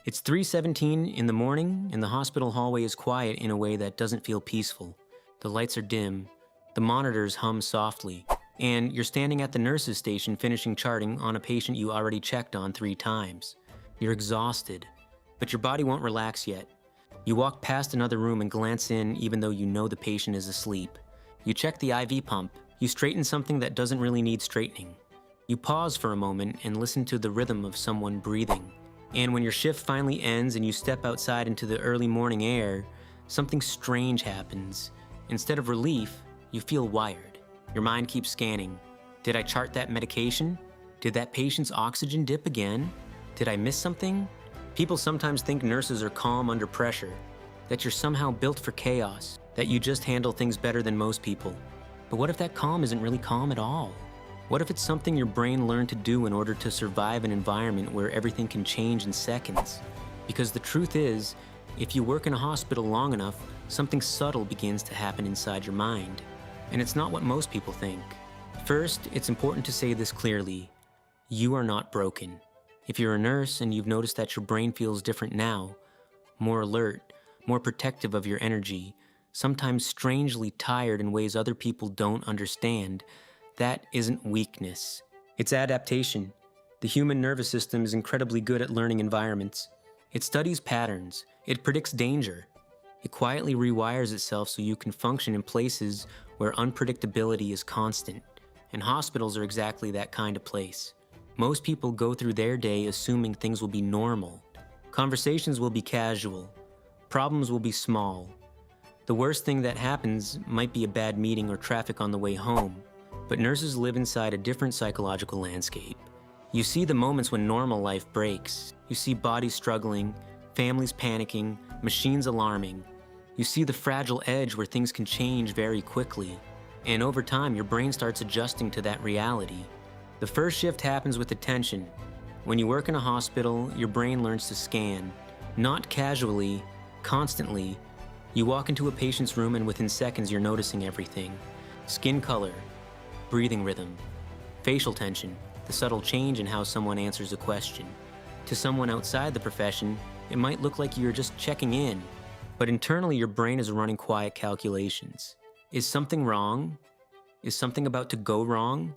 It's 3:17 in the morning, and the hospital hallway is quiet in a way that doesn't feel peaceful. The lights are dim, the monitors hum softly, and you're standing at the nurse's station finishing charting on a patient you already checked on 3 times. You're exhausted, but your body won't relax yet. You walk past another room and glance in even though you know the patient is asleep. You check the IV pump. You straighten something that doesn't really need straightening. You pause for a moment and listen to the rhythm of someone breathing. And when your shift finally ends and you step outside into the early morning air, something strange happens. Instead of relief, you feel wired. Your mind keeps scanning. Did I chart that medication? Did that patient's oxygen dip again? Did I miss something? People sometimes think nurses are calm under pressure, that you're somehow built for chaos, that you just handle things better than most people. But what if that calm isn't really calm at all? What if it's something your brain learned to do in order to survive an environment where everything can change in seconds? Because the truth is, if you work in a hospital long enough, something subtle begins to happen inside your mind. And it's not what most people think. First, it's important to say this clearly. You are not broken. If you're a nurse and you've noticed that your brain feels different now, more alert, more protective of your energy, sometimes strangely tired in ways other people don't understand, that isn't weakness. It's adaptation. The human nervous system is incredibly good at learning environments. It studies patterns. It predicts danger. It quietly rewires itself so you can function in places where unpredictability is constant. And hospitals are exactly that kind of place. Most people go through their day assuming things will be normal. Conversations will be casual. Problems will be small. The worst thing that happens might be a bad meeting or traffic on the way home, but nurses live inside a different psychological landscape. You see the moments when normal life breaks. You see bodies struggling, families panicking, machines alarming. You see the fragile edge where things can change very quickly. And over time, your brain starts adjusting to that reality. The first shift happens with attention. When you work in a hospital, your brain learns to scan, not casually, constantly. You walk into a patient's room and within seconds you're noticing everything. Skin color, breathing rhythm, facial tension, the subtle change in how someone answers a question. To someone outside the profession, it might look like you're just checking in, but internally your brain is running quiet calculations. Is something wrong? Is something about to go wrong?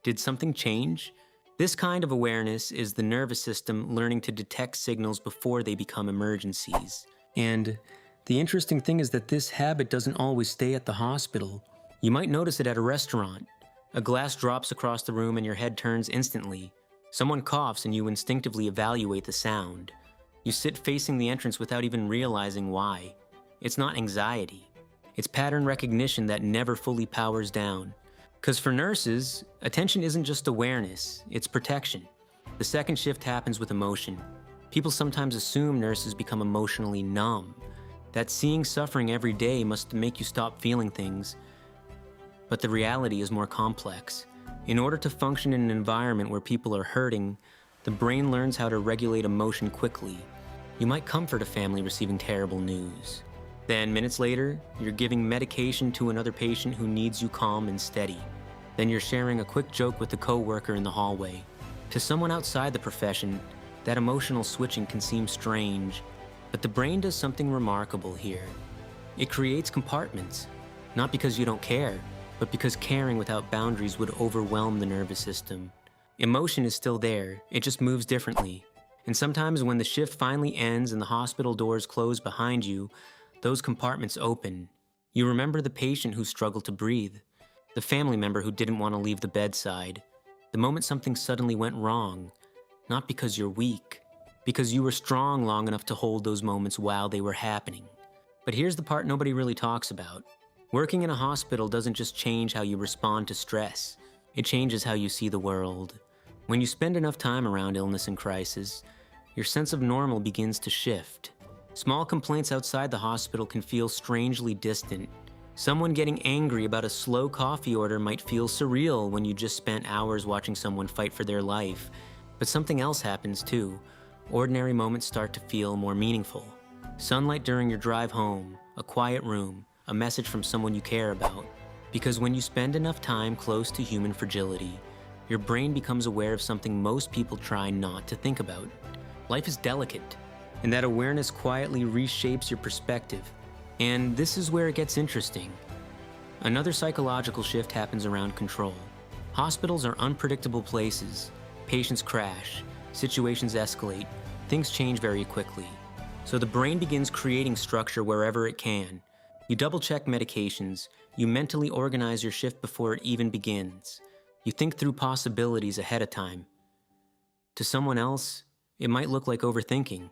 Did something change? This kind of awareness is the nervous system learning to detect signals before they become emergencies. And the interesting thing is that this habit doesn't always stay at the hospital. You might notice it at a restaurant. A glass drops across the room and your head turns instantly. Someone coughs and you instinctively evaluate the sound. You sit facing the entrance without even realizing why. It's not anxiety. It's pattern recognition that never fully powers down. Because for nurses, attention isn't just awareness, it's protection. The second shift happens with emotion. People sometimes assume nurses become emotionally numb, that seeing suffering every day must make you stop feeling things. But the reality is more complex. In order to function in an environment where people are hurting, the brain learns how to regulate emotion quickly. You might comfort a family receiving terrible news. Then, minutes later, you're giving medication to another patient who needs you calm and steady. Then you're sharing a quick joke with a coworker in the hallway. To someone outside the profession, that emotional switching can seem strange, but the brain does something remarkable here. It creates compartments, not because you don't care, but because caring without boundaries would overwhelm the nervous system. Emotion is still there, it just moves differently. And sometimes when the shift finally ends and the hospital doors close behind you, those compartments open. You remember the patient who struggled to breathe, the family member who didn't want to leave the bedside, the moment something suddenly went wrong, not because you're weak, because you were strong long enough to hold those moments while they were happening. But here's the part nobody really talks about. Working in a hospital doesn't just change how you respond to stress, it changes how you see the world. When you spend enough time around illness and crisis, your sense of normal begins to shift. Small complaints outside the hospital can feel strangely distant. Someone getting angry about a slow coffee order might feel surreal when you just spent hours watching someone fight for their life. But something else happens too. Ordinary moments start to feel more meaningful. Sunlight during your drive home, a quiet room, a message from someone you care about. Because when you spend enough time close to human fragility, your brain becomes aware of something most people try not to think about. Life is delicate. And that awareness quietly reshapes your perspective. And this is where it gets interesting. Another psychological shift happens around control. Hospitals are unpredictable places. Patients crash, situations escalate, things change very quickly. So the brain begins creating structure wherever it can. You double-check medications, you mentally organize your shift before it even begins. You think through possibilities ahead of time. To someone else, it might look like overthinking,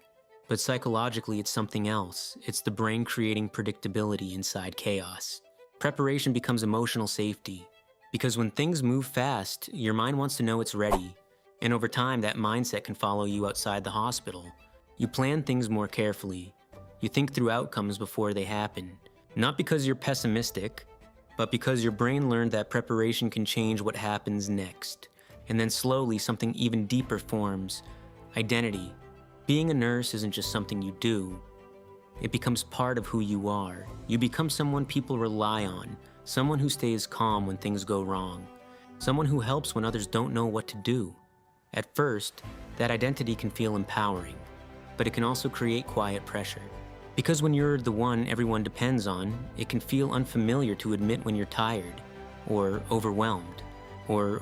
but psychologically it's something else. It's the brain creating predictability inside chaos. Preparation becomes emotional safety, because when things move fast, your mind wants to know it's ready, and over time that mindset can follow you outside the hospital. You plan things more carefully. You think through outcomes before they happen, not because you're pessimistic, but because your brain learned that preparation can change what happens next. And then slowly something even deeper forms: identity. Being a nurse isn't just something you do. It becomes part of who you are. You become someone people rely on, someone who stays calm when things go wrong, someone who helps when others don't know what to do. At first, that identity can feel empowering, but it can also create quiet pressure. Because when you're the one everyone depends on, it can feel unfamiliar to admit when you're tired, or overwhelmed, or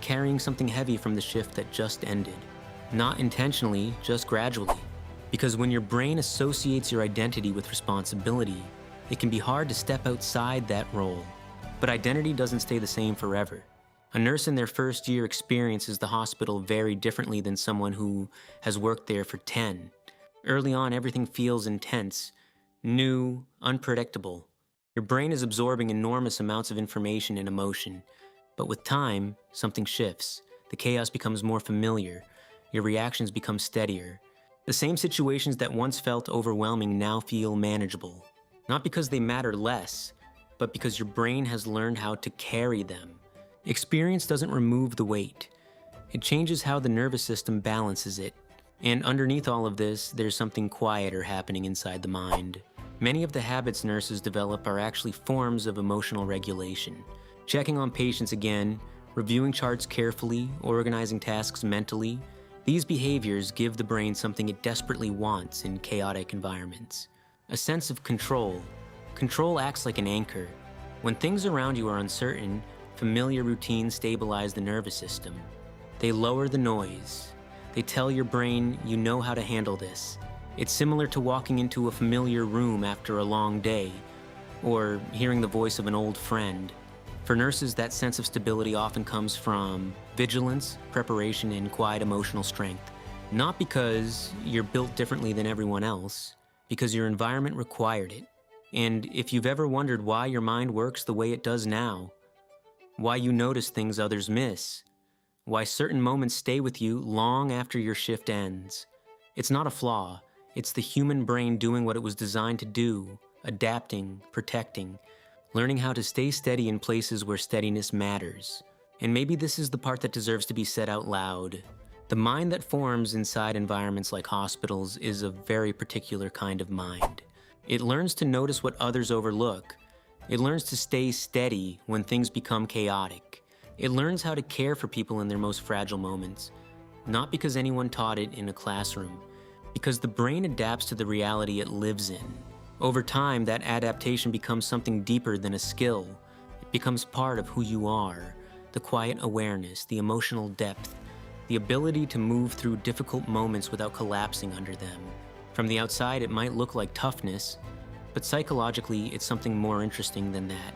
carrying something heavy from the shift that just ended. Not intentionally, just gradually. Because when your brain associates your identity with responsibility, it can be hard to step outside that role. But identity doesn't stay the same forever. A nurse in their first year experiences the hospital very differently than someone who has worked there for 10. Early on, everything feels intense, new, unpredictable. Your brain is absorbing enormous amounts of information and emotion. But with time, something shifts. The chaos becomes more familiar. Your reactions become steadier. The same situations that once felt overwhelming now feel manageable. Not because they matter less, but because your brain has learned how to carry them. Experience doesn't remove the weight. It changes how the nervous system balances it. And underneath all of this, there's something quieter happening inside the mind. Many of the habits nurses develop are actually forms of emotional regulation. Checking on patients again, reviewing charts carefully, organizing tasks mentally. These behaviors give the brain something it desperately wants in chaotic environments. A sense of control. Control acts like an anchor. When things around you are uncertain, familiar routines stabilize the nervous system. They lower the noise. They tell your brain, you know how to handle this. It's similar to walking into a familiar room after a long day, or hearing the voice of an old friend. For nurses, that sense of stability often comes from vigilance, preparation, and quiet emotional strength. Not because you're built differently than everyone else, because your environment required it. And if you've ever wondered why your mind works the way it does now, why you notice things others miss, why certain moments stay with you long after your shift ends, it's not a flaw. It's the human brain doing what it was designed to do, adapting, protecting, learning how to stay steady in places where steadiness matters. And maybe this is the part that deserves to be said out loud. The mind that forms inside environments like hospitals is a very particular kind of mind. It learns to notice what others overlook. It learns to stay steady when things become chaotic. It learns how to care for people in their most fragile moments, not because anyone taught it in a classroom, because the brain adapts to the reality it lives in. Over time, that adaptation becomes something deeper than a skill. It becomes part of who you are, the quiet awareness, the emotional depth, the ability to move through difficult moments without collapsing under them. From the outside, it might look like toughness, but psychologically, it's something more interesting than that.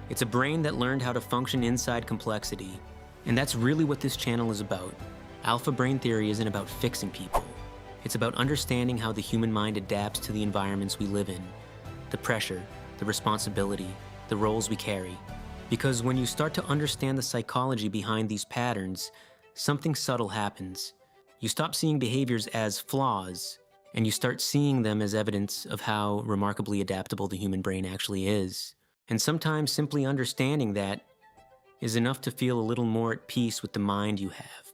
It's a brain that learned how to function inside complexity. And that's really what this channel is about. Alpha brain theory isn't about fixing people. It's about understanding how the human mind adapts to the environments we live in, the pressure, the responsibility, the roles we carry. Because when you start to understand the psychology behind these patterns, something subtle happens. You stop seeing behaviors as flaws, and you start seeing them as evidence of how remarkably adaptable the human brain actually is. And sometimes simply understanding that is enough to feel a little more at peace with the mind you have.